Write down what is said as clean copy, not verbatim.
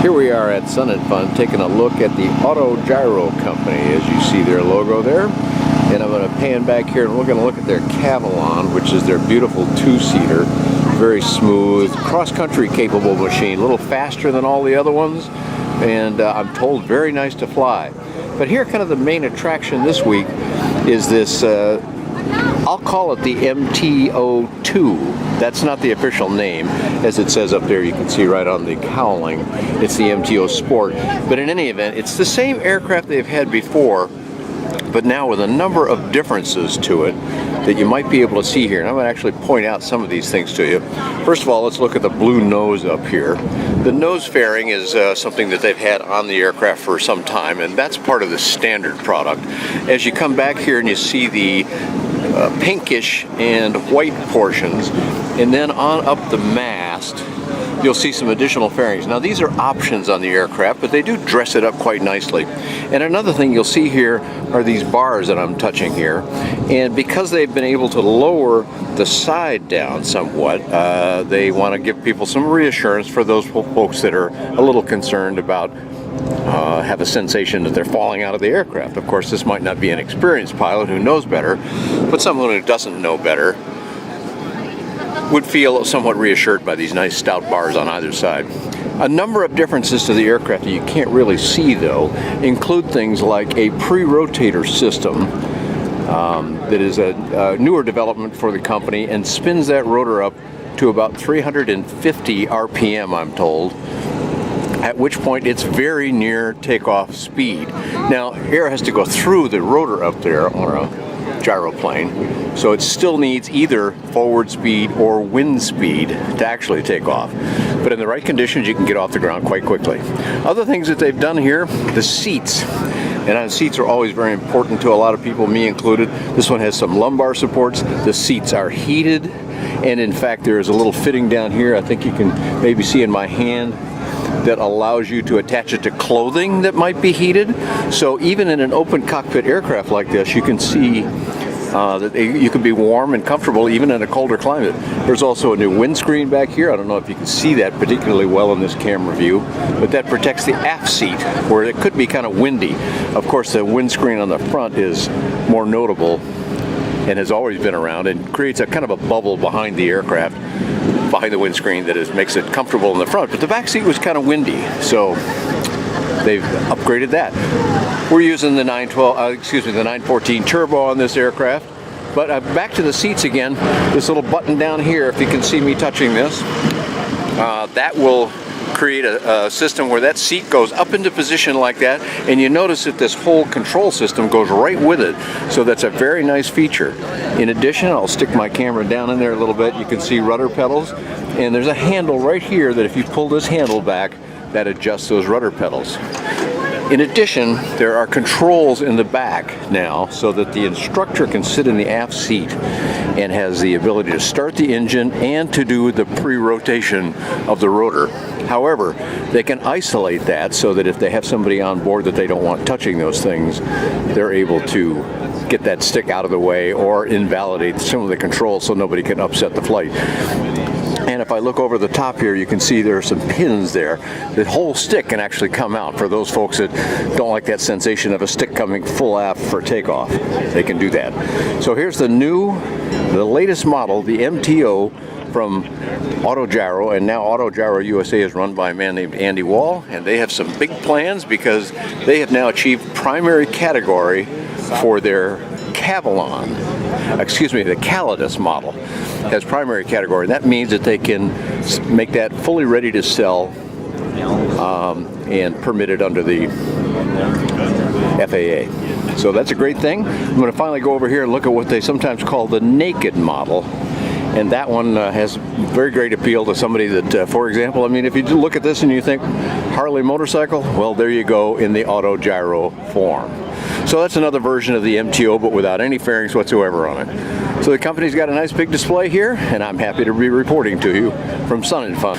Here we are at Sun and Fun taking a look at the AutoGyro company, as you see their logo there. And I'm going to pan back here and we're going to look at their Cavalon, which is their beautiful two-seater. Very smooth, cross-country capable machine, a little faster than all the other ones, and I'm told very nice to fly. But here, kind of the main attraction this week is this, I'll call it the MTO2. That's not the official name, as it says up there. You can see right on the cowling. It's the MTO Sport. But in any event, it's the same aircraft they've had before, but now with a number of differences to it that you might be able to see here. And I'm going to actually point out some of these things to you. First of all, let's look at the blue nose up here. The nose fairing is something that they've had on the aircraft for some time, and that's part of the standard product. As you come back here and you see the pinkish and white portions, and then on up the mast, you'll see some additional fairings. Now these are options on the aircraft, but they do dress it up quite nicely. And another thing you'll see here are these bars that I'm touching here. And because they've been able to lower the side down somewhat, they want to give people some reassurance for those folks that are a little concerned about have a sensation that they're falling out of the aircraft. Of course, this might not be an experienced pilot who knows better, but someone who doesn't know better would feel somewhat reassured by these nice stout bars on either side. A number of differences to the aircraft that you can't really see, though, include things like a pre-rotator system that is a newer development for the company and spins that rotor up to about 350 RPM, I'm told, at which point it's very near takeoff speed. Now, air has to go through the rotor up there on a gyroplane, so it still needs either forward speed or wind speed to actually take off. But in the right conditions, you can get off the ground quite quickly. Other things that they've done here, the seats. And seats are always very important to a lot of people, me included. This one has some lumbar supports. The seats are heated, and in fact, there is a little fitting down here, I think you can maybe see in my hand, that allows you to attach it to clothing that might be heated. So even in an open cockpit aircraft like this, you can see that you can be warm and comfortable even in a colder climate. There's also a new windscreen back here. I don't know if you can see that particularly well in this camera view, but that protects the aft seat where it could be kind of windy. Of course, the windscreen on the front is more notable and has always been around and creates a kind of a bubble behind the aircraft, behind the windscreen, that makes it comfortable in the front. But the back seat was kind of windy, so they've upgraded that. We're using the 914 turbo on this aircraft. But back to the seats again. This little button down here, if you can see me touching this, that will create a system where that seat goes up into position like that, and you notice that this whole control system goes right with it. So that's a very nice feature. In addition, I'll stick my camera down in there a little bit. You can see rudder pedals, and there's a handle right here that if you pull this handle back, that adjusts those rudder pedals. In addition, there are controls in the back now so that the instructor can sit in the aft seat and has the ability to start the engine and to do the pre-rotation of the rotor. However, they can isolate that so that if they have somebody on board that they don't want touching those things, they're able to get that stick out of the way or invalidate some of the controls so nobody can upset the flight. And if I look over the top here, you can see there are some pins there. The whole stick can actually come out for those folks that don't like that sensation of a stick coming full aft for takeoff. They can do that. So here's the latest model, the MTO from AutoGyro, and now AutoGyro USA is run by a man named Andy Wall, and they have some big plans because they have now achieved primary category for their Cavalon. The Calidus model has primary category. That means that they can make that fully ready to sell and permitted under the FAA. So that's a great thing. I'm going to finally go over here and look at what they sometimes call the naked model. And that one has very great appeal to somebody that, for example, I mean, if you look at this and you think Harley motorcycle, well, there you go in the AutoGyro form. So that's another version of the MTO, but without any fairings whatsoever on it. So the company's got a nice big display here, and I'm happy to be reporting to you from Sun and Fun.